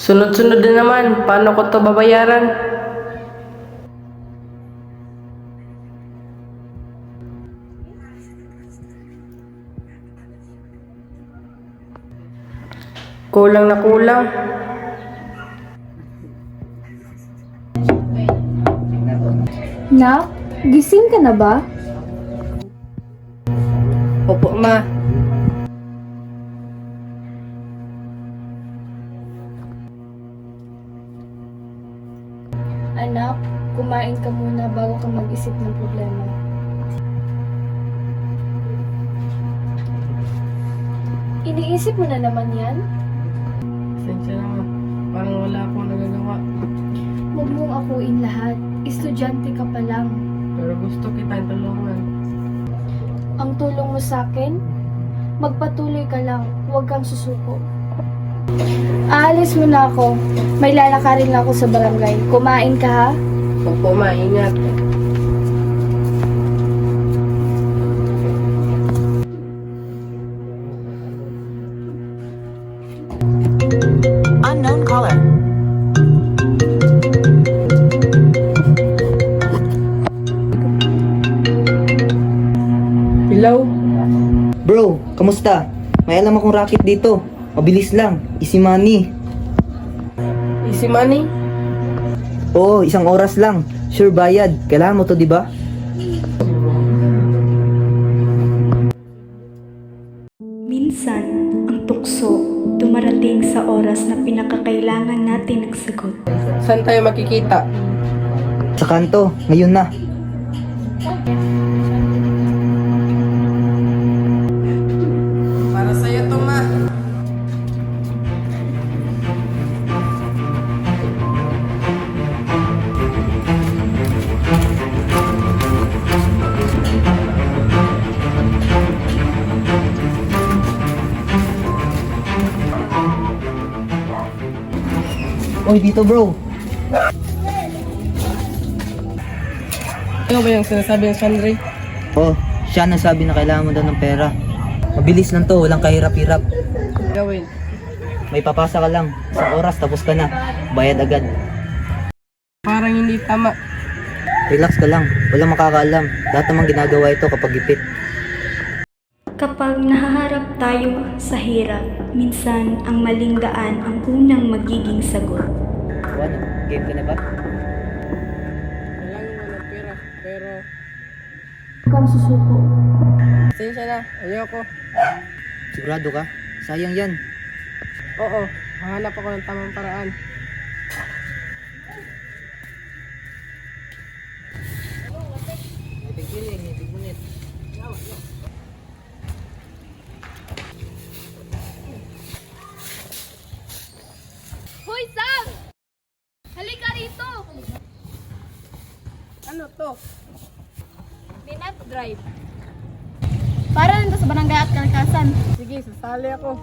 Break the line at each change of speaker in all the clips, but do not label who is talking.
Sunod-sunod na naman, paano ko to babayaran? Kulang na kulang.
Nak, gising ka na ba?
Opo, ma.
Anak, kumain ka muna bago ka mag-isip ng problema. Iniisip mo na naman yan?
Pasensya na, ma. Parang wala akong nagagawa.
Huwag mong akuin lahat. Estudyante ka pa lang.
Pero gusto kitang tulungan.
Ang tulong mo sa akin, magpatuloy ka lang. Huwag kang susuko. Aalis mo na ako. May lalakarin lang ako sa barangay. Kumain ka ha?
Opo, ma. Ingat.
Unknown caller.
Hello?
Bro, kamusta? May alam akong racket dito. Mabilis lang. Easy money.
Easy money?
Oo, 1 oras lang. Sure bayad. Kailangan mo to, di ba?
Minsan, ang tukso dumarating sa oras na pinakakailangan natin ng sagot.
Saan tayo makikita?
Sa kanto, ngayon na.
Para sa'yo to, ma.
Oy, dito bro.
Ano ba yung sinasabi ng Sandre?
Oh, siya nasabi na kailangan mo daw ng pera. Mabilis lang to, walang kahirap-hirap.
Gawin.
May papasa ka lang. 1 oras, tapos ka na. Bayad agad.
Parang hindi tama.
Relax ka lang. Walang makakaalam. Lahat naman ginagawa ito kapag ipit.
Kapag nahaharap tayo sa hirap, minsan ang maling daan ang unang magiging sagot.
Ano? Game ka na ba?
Kailangan mo ng pera, pero
Huwag kang susuko.
pasensya na. Ayoko.
Sigurado ka? Sayang yan.
Oo, hahanap ako ng tamang paraan.
Hoy, Sam! Halika rito!
Ano to?
Minat drive. Para nito sa barangay at kalikasan.
Sige, sasali ako.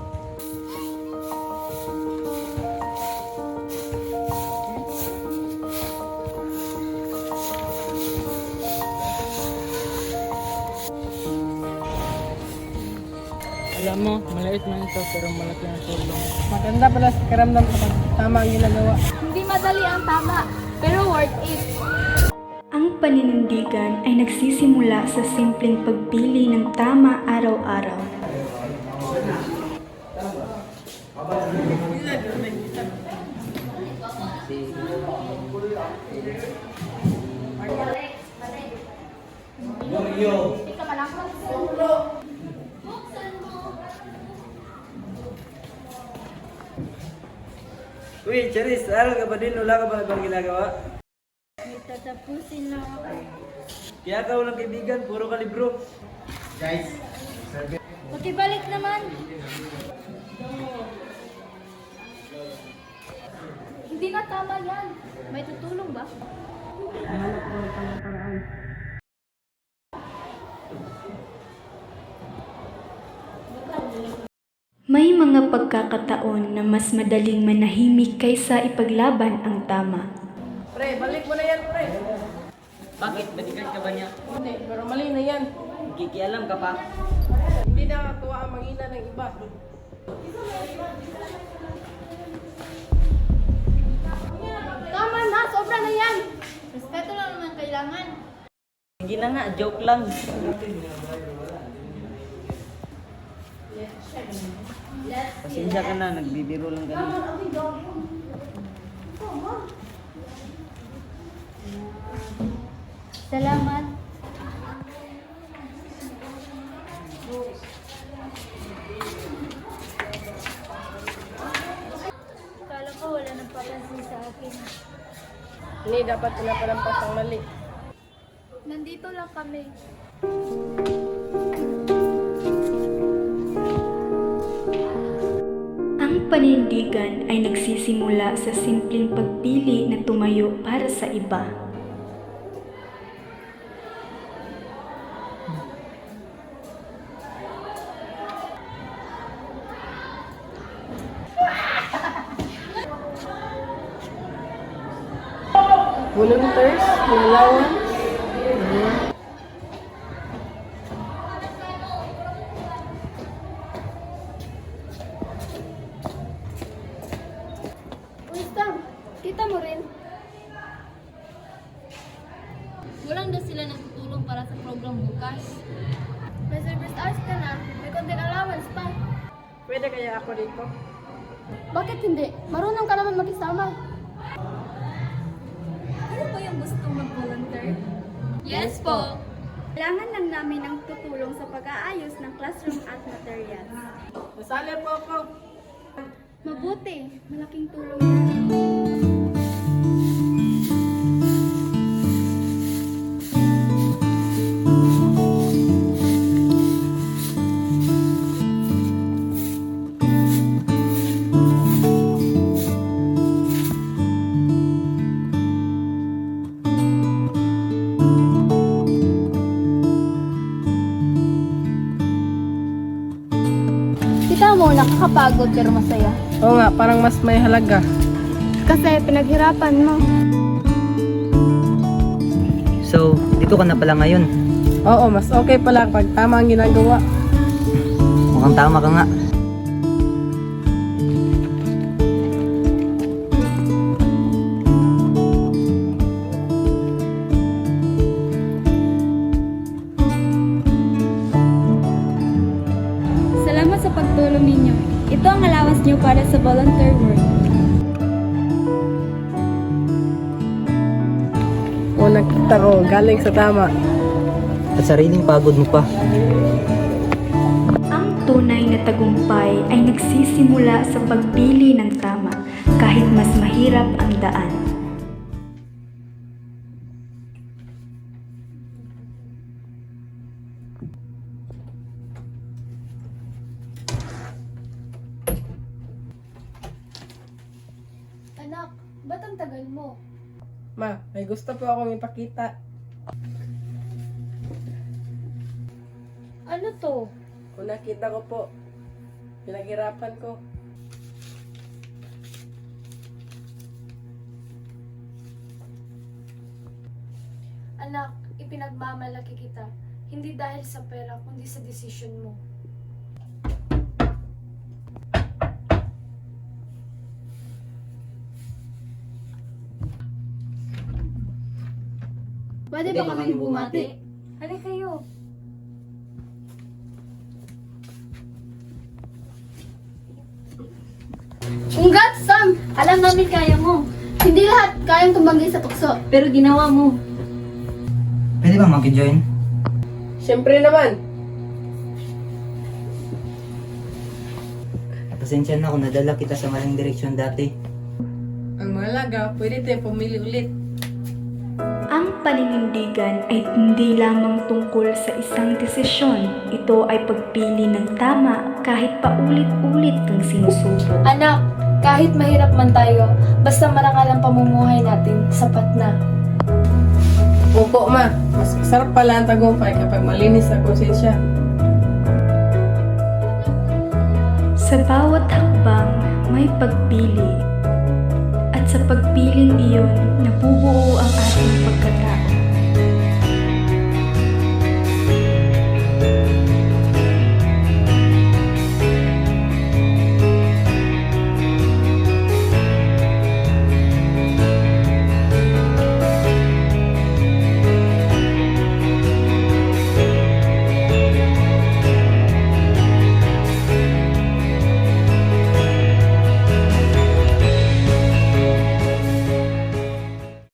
Alam mo, maliit man ito pero malaki ang tulong. Maganda pala sa karamdam kapag tama ang ginagawa.
Hindi madali ang tama, pero worth it.
Ang paninindigan ay nagsisimula sa simpleng pagpili ng tama araw-araw.
Uy, Charis, aral ka ba din? Wala ka ba ibang ginagawa?
Tatapusin lang ako.
Kaya ka walang kaibigan, puro ka libro. Guys,
Pakibalik naman. Hindi na tama yan. May tutulong ba?
Hanap ko ng paraan.
May mga pagkakataon na mas madaling manahimik kaysa ipaglaban ang tama.
Pre, balik mo na yan, pre.
Bakit? Bodyguard ka ba niya?
Hindi, pero mali na yan.
Gigialam ka pa?
Hindi nakakatuwa ang manghina ng iba.
Tama na, sobra na yan. Respeto lang naman kailangan.
Hindi na nga, joke lang. Pasensya ka na, nagbibiro lang kami.
Salamat. Kala ko wala nang papansin sa akin.
Hindi dapat pinapalampas ang mali.
Nandito lang kami.
Ang panindigan ay nagsisimula sa simpleng pagpili na tumayo para sa iba.
Volunteers, nalawan.
Wisdom, kita mo rin. Walang daw sila nagtutulong para sa program bukas. May service hours ka na. May konting allowance pa.
Pwede kaya ako dito?
Bakit hindi? Marunong ka naman makisama.
Ano po yung gusto mag-volunteer?
Yes po.
Kailangan lang namin ng tutulong sa pag-aayos ng classroom at materials.
Nasali po ako.
Mabuti, malaking tulong yan.
Kita mo, nakakapagod pero masaya.
Oo nga, parang mas may halaga.
Kasi pinaghirapan mo.
so, dito ka na pala ngayon.
Oo, mas okay pala pag tama ang ginagawa.
Mukhang tama ka nga.
Salamat sa pagtulong ninyo. Ito ang allowance niyo para sa volunteer work.
O nakita ko, galing sa tama.
At sariling pagod mo pa.
Ang tunay na tagumpay ay nagsisimula sa pagpili ng tama kahit mas mahirap ang daan.
Anak, ba't ang tagal mo?
Ma, may gusto po akong ipakita.
Ano to?
Kung nakita ko po, pinaghirapan ko.
Anak, ipinagmamalaki kita. Hindi dahil sa pera, kundi sa desisyon mo. Pwede ba kami bumati? Halika kayo. Congrats, Sam! Alam namin kaya mo. Hindi lahat kayang tumanggi sa tukso, pero ginawa mo.
Pwede ba mag-join?
Siyempre naman.
Pasensya na kung nadala kita sa maling direksyon dati.
Ang mahalaga, pwede tayong pumili ulit.
Ang paninindigan ay hindi lamang tungkol sa isang desisyon. Ito ay pagpili ng tama kahit paulit-ulit kang sinusubok.
Anak, kahit mahirap man tayo, basta marangal ang pamumuhay natin, sapat na.
Opo, ma. Mas masarap pala ang tagumpay kapag malinis ang konsensya.
Sa bawat hakbang, may pagpili. At sa pagpiling iyon, nabubuo ang ating pagkatao.